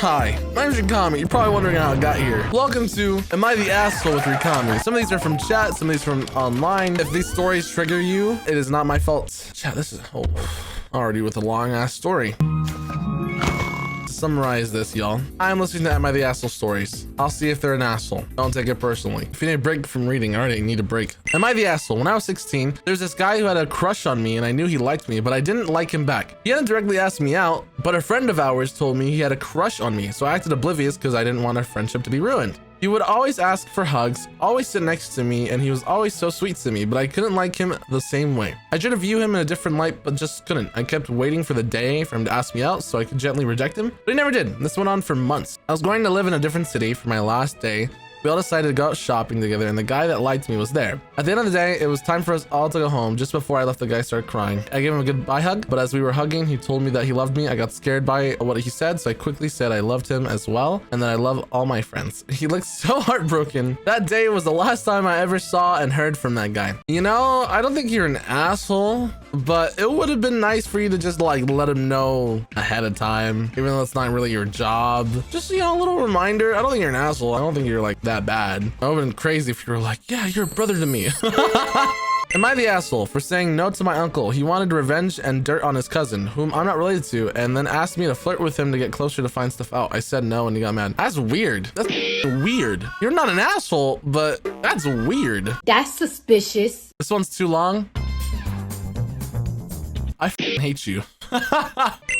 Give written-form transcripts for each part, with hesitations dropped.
Hi, my name's Riikami. You're probably wondering how I got here. Welcome to Am I the Asshole with Riikami. Some of these are from chat, some of these from online. If these stories trigger you, it is not my fault. Chat, this is already with a long ass story. Summarize this, y'all. I'm listening to Am I the Asshole stories. I'll see if they're an asshole. Don't take it personally. If you need a break from reading, I already need a break. Am I the asshole? When I was 16, there's this guy who had a crush on me and I knew he liked me, but I didn't like him back. He hadn't directly asked me out, but a friend of ours told me he had a crush on me, so I acted oblivious because I didn't want our friendship to be ruined. He would always ask for hugs, always sit next to me, and he was always so sweet to me, but I couldn't like him the same way. I tried to view him in a different light, but just couldn't. I kept waiting for the day for him to ask me out so I could gently reject him, but he never did. This went on for months. I was going to live in a different city for my last day. We all decided to go out shopping together, and the guy that liked me was there. At the end of the day, it was time for us all to go home. Just before I left, the guy started crying. I gave him a goodbye hug, but as we were hugging, he told me that he loved me. I got scared by what he said, so I quickly said I loved him as well, and that I love all my friends. He looked so heartbroken. That day was the last time I ever saw and heard from that guy. You know, I don't think you're an asshole, but it would have been nice for you to just like let him know ahead of time, even though it's not really your job. Just, you know, a little reminder. I don't think you're an asshole. I don't think you're like that bad. I would have been crazy if you were like, yeah, you're a brother to me. Am I the asshole for saying no to my uncle? He wanted revenge and dirt on his cousin, whom I'm not related to, and then asked me to flirt with him to get closer to find stuff out. I said no and he got mad. That's weird. That's weird. You're not an asshole, but that's weird. That's suspicious. This one's too long. I hate you.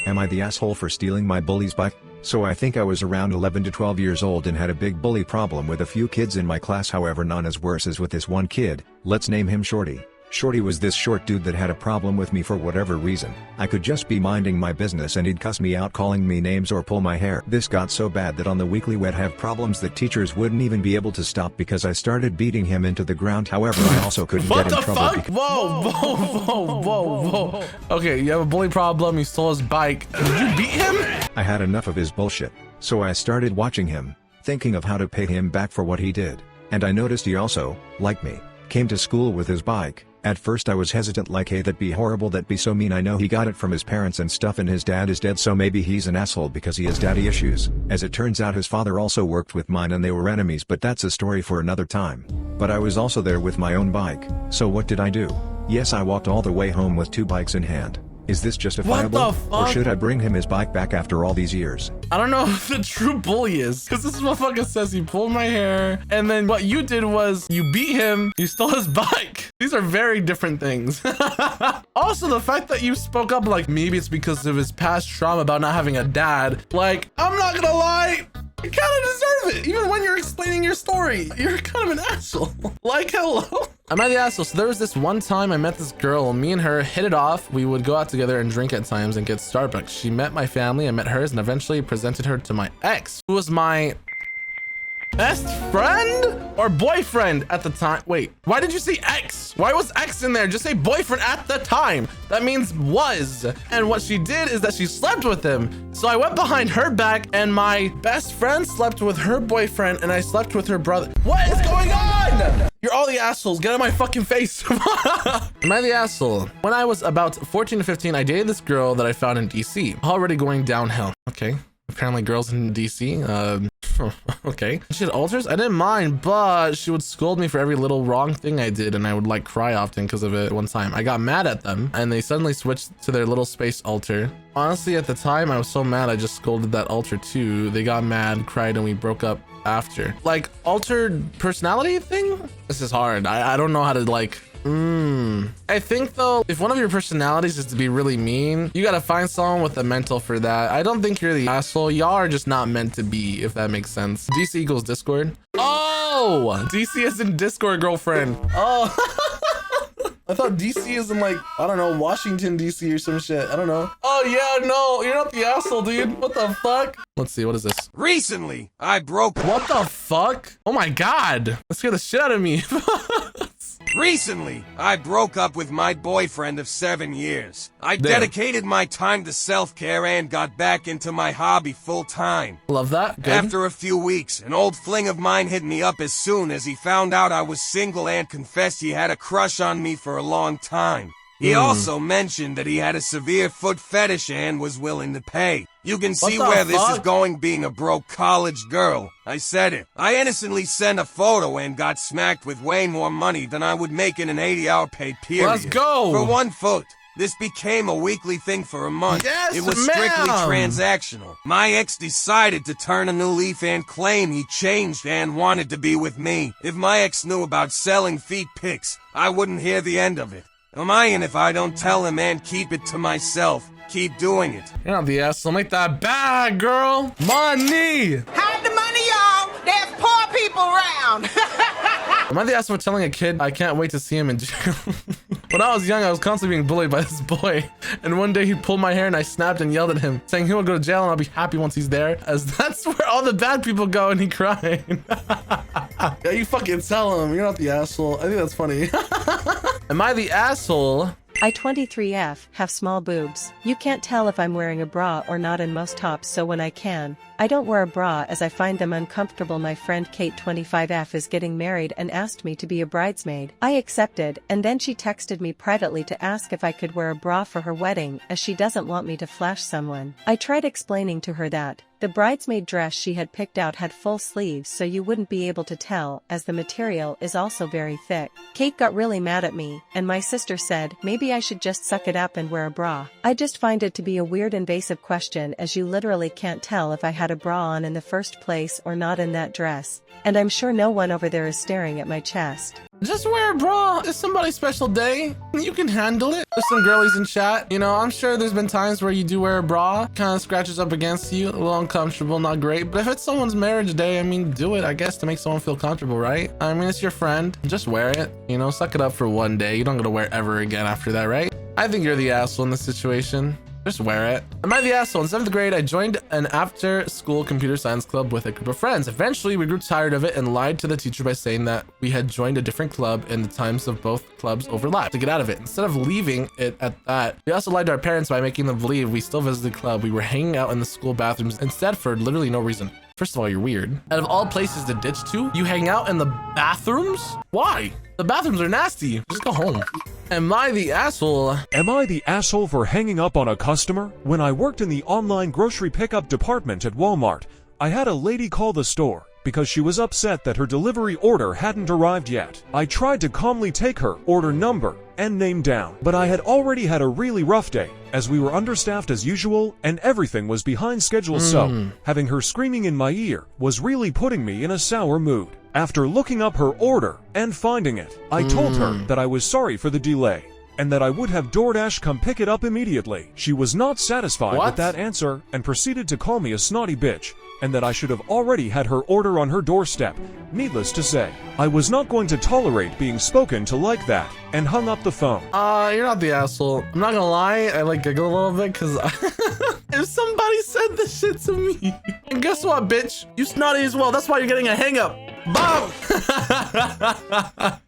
Am I the asshole for stealing my bully's bike? So I think I was around 11 to 12 years old and had a big bully problem with a few kids in my class, however none as worse as with this one kid. Let's name him Shorty. Shorty was this short dude that had a problem with me for whatever reason. I could just be minding my business and he'd cuss me out, calling me names or pull my hair. This got so bad that on the weekly we'd have problems that teachers wouldn't even be able to stop because I started beating him into the ground. However, I also couldn't get in trouble. What the fuck? Whoa. Okay, you have a bully problem, you stole his bike. Did you beat him? I had enough of his bullshit, so I started watching him, thinking of how to pay him back for what he did. And I noticed he also, like me, came to school with his bike. At first I was hesitant, like, hey, that'd be horrible, that'd be so mean. I know he got it from his parents and stuff, and his dad is dead, so maybe he's an asshole because he has daddy issues. As it turns out, his father also worked with mine and they were enemies, but that's a story for another time. But I was also there with my own bike, so what did I do? Yes, I walked all the way home with 2 bikes in hand. Is this justifiable? What the fuck? Or should I bring him his bike back after all these years? I don't know who the true bully is, because this motherfucker says he pulled my hair, and then what you did was you beat him, you stole his bike. These are very different things. Also, the fact that you spoke up like maybe it's because of his past trauma about not having a dad. Like, I'm not gonna lie, you kind of deserve it. Even when you're explaining your story, you're kind of an asshole. Like, hello. Am I the asshole? So there was this one time I met this girl, me and her hit it off. We would go out together and drink at times and get Starbucks. She met my family, I met hers, and eventually presented her to my ex, who was my best friend or boyfriend at the time. Wait, why did you say ex? Why was ex in there? Just say boyfriend at the time. That means was. And what she did is that she slept with him. So I went behind her back and my best friend slept with her boyfriend and I slept with her brother. What is going on? You're all the assholes. Get out of my fucking face. Am I the asshole? When I was about 14 to 15, I dated this girl that I found in DC. Already going downhill. Okay. Apparently girls in DC, okay. She had altars? I didn't mind, but she would scold me for every little wrong thing I did, and I would like cry often because of it. One time I got mad at them and they suddenly switched to their little space altar. Honestly, at the time I was so mad I just scolded that altar too. They got mad, cried, and we broke up after. Like, altered personality thing? This is hard. I don't know how to like I think though, if one of your personalities is to be really mean, you gotta find someone with a mental for that. I don't think you're the asshole. Y'all are just not meant to be, if that makes sense. DC equals Discord. Oh, DC is in Discord, girlfriend. Oh, I thought DC is in like, I don't know, Washington, DC or some shit. I don't know. Oh yeah, no, you're not the asshole, dude. What the fuck? Let's see, what is this? Recently, I broke... What the fuck? Oh my God. That scared the shit out of me. Recently, I broke up with my boyfriend of 7 years. I dedicated my time to self-care and got back into my hobby full-time. Love that. Good. After a few weeks, an old fling of mine hit me up as soon as he found out I was single and confessed he had a crush on me for a long time. He also mentioned that he had a severe foot fetish and was willing to pay. You can see the where this is fuck? going being a broke college girl. I said it. I innocently sent a photo and got smacked with way more money than I would make in an 80-hour pay period. Let's go. For 1 foot. This became a weekly thing for a month. Yes, it was strictly ma'am. transactional. My ex decided to turn a new leaf and claim he changed and wanted to be with me. If my ex knew about selling feet pics, I wouldn't hear the end of it. Am I in if I don't tell him and keep it to myself? Keep doing it. You're not the asshole. Make that bag, girl. Money. Hide the money, y'all. There's poor people around. Am I the asshole for telling a kid I can't wait to see him in jail? When I was young, I was constantly being bullied by this boy. And one day he pulled my hair and I snapped and yelled at him, saying he will go to jail and I'll be happy once he's there, as that's where all the bad people go, and he cried. Yeah, you fucking tell him. You're not the asshole. I think that's funny. Am I the asshole? I 23F have small boobs. You can't tell if I'm wearing a bra or not in most tops, so when I can, I don't wear a bra as I find them uncomfortable. My friend Kate 25F is getting married and asked me to be a bridesmaid. I accepted, and then she texted me privately to ask if I could wear a bra for her wedding as she doesn't want me to flash someone. I tried explaining to her that the bridesmaid dress she had picked out had full sleeves so you wouldn't be able to tell, as the material is also very thick. Kate got really mad at me, and my sister said maybe I should just suck it up and wear a bra. I just find it to be a weird invasive question, as you literally can't tell if I had a bra on in the first place or not in that dress, and I'm sure no one over there is staring at my chest. Just wear a bra. It's somebody's special day. You can handle it. There's some girlies in chat. You know, I'm sure there's been times where you do wear a bra. Kind of scratches up against you. A little uncomfortable, not great. But if it's someone's marriage day, I mean, do it, I guess, to make someone feel comfortable, right? I mean, it's your friend. Just wear it. You know, suck it up for one day. You don't gotta wear it ever again after that, right? I think you're the asshole in this situation. Just wear it. Am I the asshole? In 7th grade, I joined an after-school computer science club with a group of friends. Eventually, we grew tired of it and lied to the teacher by saying that we had joined a different club and the times of both clubs overlapped to get out of it. Instead of leaving it at that, we also lied to our parents by making them believe we still visited the club. We were hanging out in the school bathrooms instead for literally no reason. First of all, you're weird. Out of all places to ditch to, you hang out in the bathrooms? Why? The bathrooms are nasty. Just go home. Am I the asshole? Am I the asshole for hanging up on a customer? When I worked in the online grocery pickup department at Walmart, I had a lady call the store because she was upset that her delivery order hadn't arrived yet. I tried to calmly take her order number and name down, but I had already had a really rough day, as we were understaffed as usual and everything was behind schedule, so having her screaming in my ear was really putting me in a sour mood. After looking up her order and finding it, I told her that I was sorry for the delay and that I would have DoorDash come pick it up immediately. She was not satisfied with that answer and proceeded to call me a snotty bitch and that I should have already had her order on her doorstep. Needless to say, I was not going to tolerate being spoken to like that and hung up the phone. You're not the asshole. I'm not gonna lie, I like giggle a little bit because if somebody said this shit to me, and guess what, bitch? You snotty as well. That's why you're getting a hang up. Bob!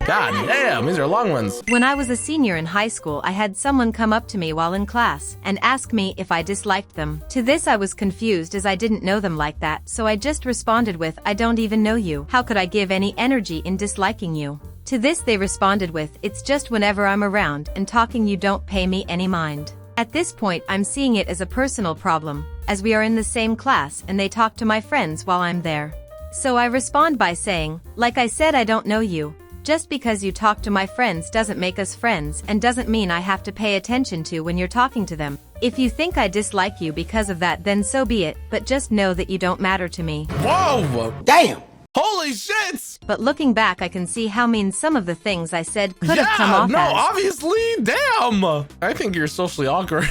God damn, these are long ones. When I was a senior in high school, I had someone come up to me while in class and ask me if I disliked them. To this I was confused as I didn't know them like that, so I just responded with, I don't even know you. How could I give any energy in disliking you? To this they responded with, it's just whenever I'm around and talking you don't pay me any mind. At this point I'm seeing it as a personal problem, as we are in the same class and they talk to my friends while I'm there. So I respond by saying, like I said, I don't know you. Just because you talk to my friends doesn't make us friends and doesn't mean I have to pay attention to when you're talking to them. If you think I dislike you because of that, then so be it, but just know that you don't matter to me. Whoa! Damn. Holy shit! But looking back, I can see how mean some of the things I said could have come off no, as. obviously, damn! I think you're socially awkward.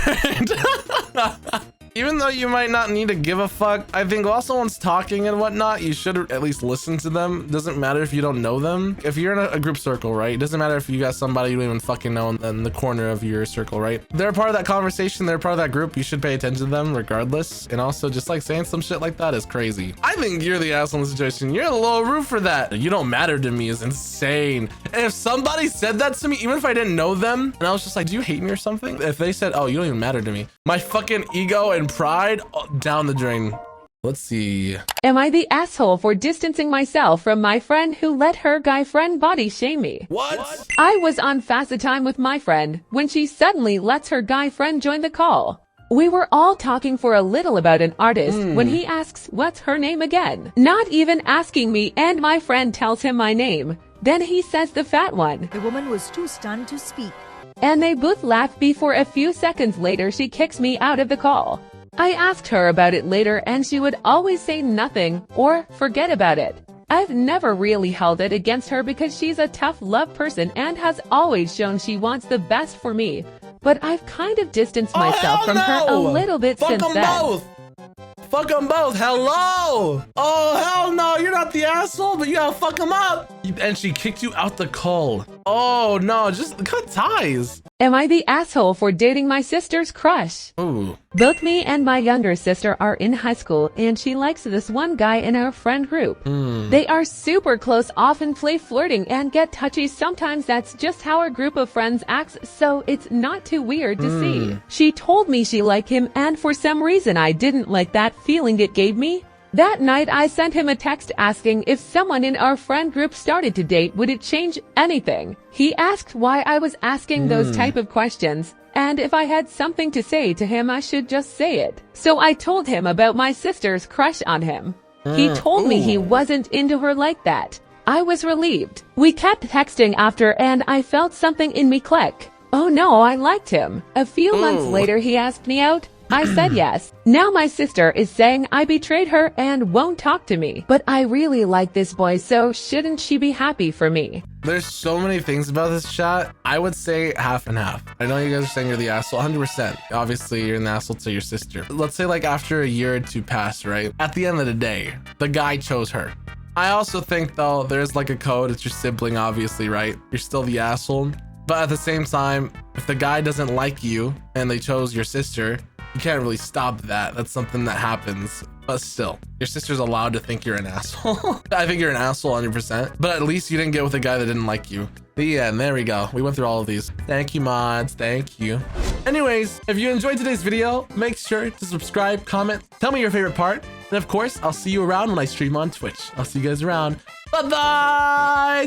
Even though you might not need to give a fuck, I think while someone's talking and whatnot, you should at least listen to them. Doesn't matter if you don't know them. If you're in a group circle, right? It doesn't matter if you got somebody you don't even fucking know in the corner of your circle, right? They're part of that conversation. They're part of that group. You should pay attention to them regardless. And also just like saying some shit like that is crazy. I think you're the asshole in the situation. You're a little rude for that. You don't matter to me is insane. And if somebody said that to me, even if I didn't know them, and I was just like, do you hate me or something? If they said, oh, you don't even matter to me, my fucking ego and pride down the drain. Let's see. Am I the asshole for distancing myself from my friend who let her guy friend body shame me? What? I was on FaceTime with my friend when she suddenly lets her guy friend join the call. We were all talking for a little about an artist when he asks what's her name again. Not even asking me, and my friend tells him my name. Then he says the fat one. The woman was too stunned to speak. And they both laugh before a few seconds later she kicks me out of the call. I asked her about it later and she would always say nothing or forget about it. I've never really held it against her because she's a tough love person and has always shown she wants the best for me. But I've kind of distanced myself from her a little bit since then. Both. Fuck them both. Hello. Oh, hell no. You're not the asshole, but you gotta fuck them up. And she kicked you out the call. Oh, no. Just cut ties. Am I the asshole for dating my sister's crush? Ooh. Both me and my younger sister are in high school, and she likes this one guy in our friend group. They are super close, often play flirting, and get touchy. Sometimes that's just how our group of friends acts, so it's not too weird to see. She told me she liked him, and for some reason I didn't like that feeling it gave me. That night, I sent him a text asking if someone in our friend group started to date, would it change anything? He asked why I was asking those type of questions, and if I had something to say to him, I should just say it. So I told him about my sister's crush on him. He told me he wasn't into her like that. I was relieved. We kept texting after, and I felt something in me click. Oh no, I liked him. A few months later, he asked me out. I said yes. Now my sister is saying I betrayed her and won't talk to me. But I really like this boy, so shouldn't she be happy for me? There's so many things about this chat. I would say half and half. I know you guys are saying you're the asshole, 100%. Obviously, you're an asshole to your sister. Let's say like after a year or two pass, right? At the end of the day, the guy chose her. I also think though, there's like a code. It's your sibling, obviously, right? You're still the asshole. But at the same time, if the guy doesn't like you and they chose your sister, you can't really stop that. That's something that happens. But still, your sister's allowed to think you're an asshole. I think you're an asshole 100%. But at least you didn't get with a guy that didn't like you. The end. There we go. We went through all of these. Thank you, mods. Thank you. Anyways, if you enjoyed today's video, make sure to subscribe, comment, tell me your favorite part. And of course, I'll see you around when I stream on Twitch. I'll see you guys around. Bye-bye!